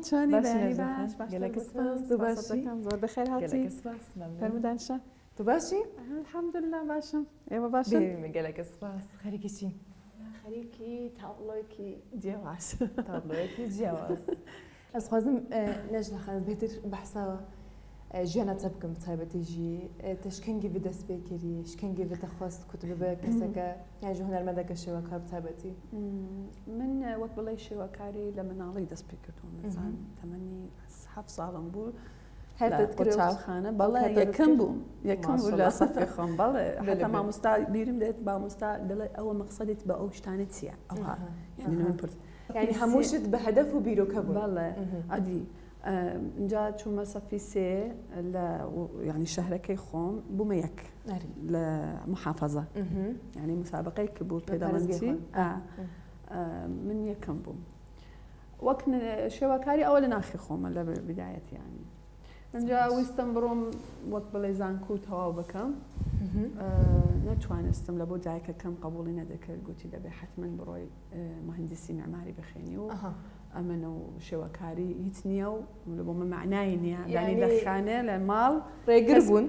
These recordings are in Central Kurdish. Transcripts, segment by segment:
چۆنی باشی باش گەلێک سپاس تو باشی زۆر بەخێر هاتی گەلێک سپاس فەرمودانشە تو باشی الحەمدوللا باشم ئێوە باشن گەلێک سپاس خەریکی چی خەریکی تاڵۆیەکی جیاواز تابلۆیەکی جیاواز ئەس خوازم نەژنە خەنت بێتر بەحساوە ژیانە چە بکەم تایبەتیژی تشکەنگی بدەست پێ کردی شکەنگی بتەخواست کوت ببە کەسەکە یاژ هونەرمەندەکە شێوە کار تایبەتی من وەک بڵێ شێوەکاری لە مناڵی دەست پێ کردوم نزان تەمەنی 7 ساڵم بوو چاوخانە بەڵێ یەکەم بووم لە سەفی خۆم بەڵێ حتا مامۆستا بیرم دێت مامۆستا دەڵێ ئەوە مەقسەدت بە ئەو شتانە چییە ئەوها یعنی من پرس یعنی هەمووشت بە هەدەف و بیرۆکە بوو بەڵێ ئەدی اینجا چوومە سەفی سێ لە ینی شەهرەکەی خۆم بوومە یەک لە محافەزە ینی مسابقەی کە بوو پێداڵنجی من یەکەم بووم وەک شێوەکاری ئەوە لە ناخی خۆمە لە بدایەت ینی اینجا ویستم بڕۆم وەک بڵێ زانکو و تەواو بکەم نەتوانستم لە بۆ جایکە کەم قبوڵی نەدەکرد گوتی دەبێ حتمما بڕۆی مهندسی معماری بخێنی و ئەمەە و شێوەکاری هیچ نییە و لە بۆ من معنای نییە ینی دەخانێ لە ماڵ ڕێگر بوون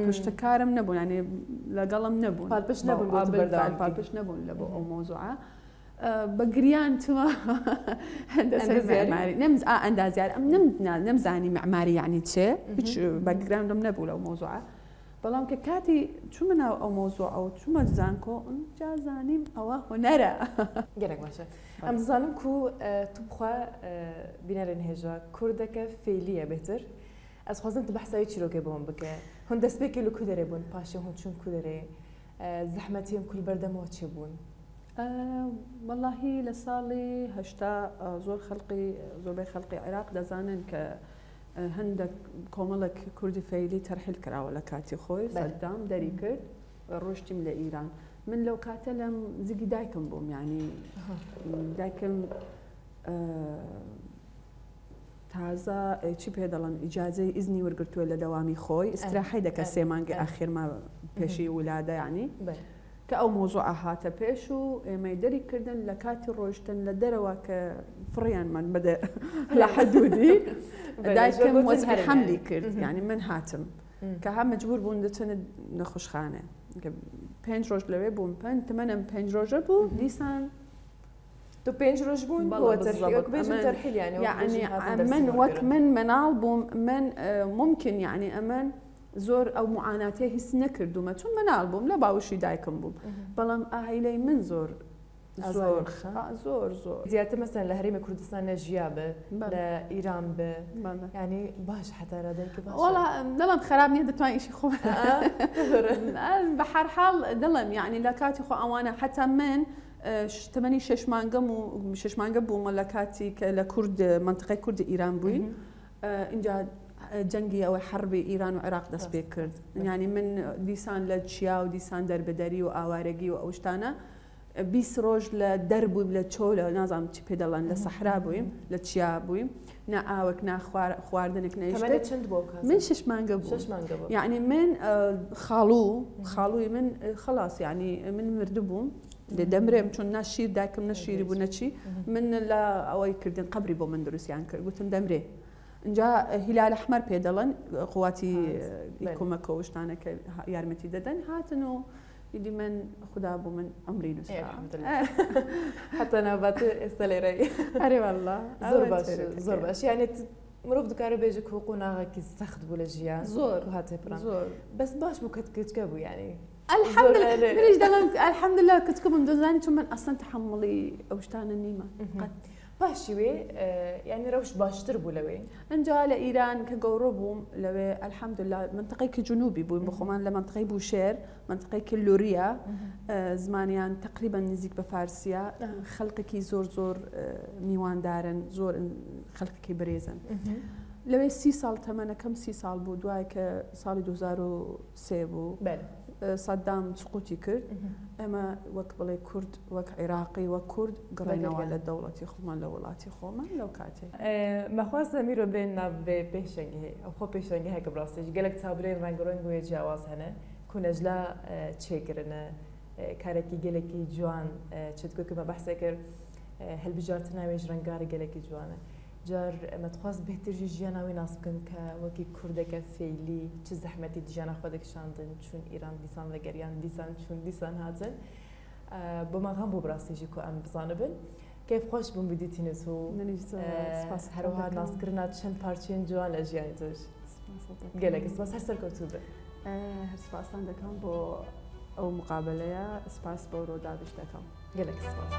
پشتەکارم نەبوون ینی لەگەڵم نەبوون پاڵپشت نەبوون پاڵپشت نەبوون لە بۆ ئەو مۆزوعە بە گریان چوە هەندەسەری ئەندازیار ئەم نەمزانی معماری یعنی چێ هیچ بەگرانم نەبوو لەو مۆزوعە بەڵام کە کاتی چوومە ناو ئەو مۆزوع ئەو چوومە زانکۆ جا زانیم ئەوە هۆنەرە گەرەک باشە ئەم زانم کو تو بخوا بینەرێن هێژە کوردەکە فێلیە بێتر ئەس خوازم تو بەحساوی چیرۆکێ بۆم بکە هەن دەستپێکی لە کو دەرێ بوون پاشە هەن چون کو دەرێ زەحمەتیم کول بەردەمەوە چێ بوون واللهی لە ساڵی هەشتا زۆربەی خەڵقی عێراق دەزانن کە هەندێک کۆمەڵێک کوردی فەیلی تەرحیل کراوە لە کاتی خۆی سەدام دەری کرد ڕۆشتیم لە ئیران من لەو کاتە لەم زگی دایکم بووم ینی دایکم تازە چی پێ دەڵێن ئیجازەی ئیزنی وەرگرتووە لە دەوامی خۆی ئستراحەی دەکە 3 مانگی ئاخیرما پێشی ولادە ینی کە ئەو مۆزوع هاتە پێش و ئێمەی دەری کردن لە کاتی ڕۆشتن لە دەرەوە کە فڕیانمان بەدە لە حەدودی دایکم وەزعی حەملی کرد ینی من هاتم کە ها مەجبور بوون دەچنە نەخۆشخانە 5 ڕۆژ لەوێ بووم تەمەنم 5 ڕۆژە بوو دیسان تو 5 ڕۆژ بوون من وەک من مناڵ بووم من ممکن یعنی ئەمن زۆر ئەو معاناتێ هیچ نەکردومە چون مناڵ بووم لە باوشی دایکم بووم بەڵام ئاهیلەی من زۆر زیاتر مەسەن لە هەرێمی کوردستان نەژیا بە لە ئیران بە ینی باش حتا دایکە باش وەڵا دڵم خراپ نییە دەتوان ئیشی خۆ بە هەر حاڵ دڵم یعنی لە کاتی خۆ ئەوانە حتا من تەمەنی 6 مانگەم و 6 مانگە بوومە لە کاتی کە لە کورد منطقەی کوردی ئیران بووین اینجا جەنگی ئەوەی حربی ئیران و عێراق دەست پێ کرد ینی من دیسان لە چیا و دیسان دەربەدەری و ئاوارەگی و ئەو شتانە 20 ڕۆژ لە دەربوویم لە چۆ لە نازانم چی پێ دەڵێن لە سەحرا بوویم لە چیا بوویم نا ئاوەک نا خواردنێک نەیشتێت من 6 مانگە بوو یعنی من خاڵووی من خلاص یعنی من مردوو بووم دەمرێم چون ناشیر دایکم نەشیری بوو نەچی من لە ئەوەی کردن قبری بۆ من دروستیان کرد گوتم دەمرێ اینجا هیلال ئەحمەر پێ دەڵێن قواتی کۆمەکە و شتانەکە یارمەتی دەدەن هاتن و دیدی من خدا بوو من ئەمری نووسرا حتا ناوبات ئێستا لێرەی ئەرێ والله زۆر باش یانێت مرۆڤ دوکارە بێژە حقوق و ناغێکی سەخت بوو لە ژیان زۆر هاتێ پران بەس باش بوو کە کچکە بوو یعنی منیش دەڵێم الحەمدلله کچکە بووم دەزانی چون من ئەسڵەن تەحمڵی ئەو شتانە نیمە باشی وێ یعنی ڕەوش باشتر بوو لەوێ ئەنجا لە ئیران کە گەورە بووم لەوێ الحەمدلله منطقەیەکی جنوبی بووین بە خۆمان لە منطقەی بوشێر منطقەیەکی لوریە زمانیان تقریبا نزیک بە فارسیە خەڵکێکی زۆر میواندارن زۆر خەڵکێکی بەرێزن لەوێ 30 ساڵ تەمەنەکەم 30 ساڵ بوو دوای کە ساڵی 2003 بوو سەدام سقوتی کرد ئەمە وەک بڵێ کورد وەک عێراقی وەک کورد گەڕێنەوە لە دەوڵەتی خۆمان لە وڵاتی خۆمان لەو کاتێ مەخواستە میرۆ بێن ناوێ پێشەنگی هەیە ئەو خۆ پێشەنگی هەیە کە بڕاستێکی گەلێک چاوبرێن ڕەنگەڕۆنگ وێ جیاواز هەنە کونەژلا چێگرنە کارێکی گەلێکی جوان چێتگوکمە بەحسێ کرد هەلبژارتە ناوێژ ڕەنگاری گەلێکی جوانە جار متخواست بهتر جیانا وی ناس کن که وکی کردک فعلی چه زحمتی جیانا خودک شاندن چون ایران دیسان و گریان دیسان چون دیسان هاتن با ما هم ببراستی جو که ام بزانبن كيف خوش بون بديتيني تو سپاس هروها ناس كرنا چند پارچين جوان لجياني توش قالك سپاس هر سر كتوبه هر سپاس دكم بو او مقابله سپاس بو رو دادش دكم قالك سپاس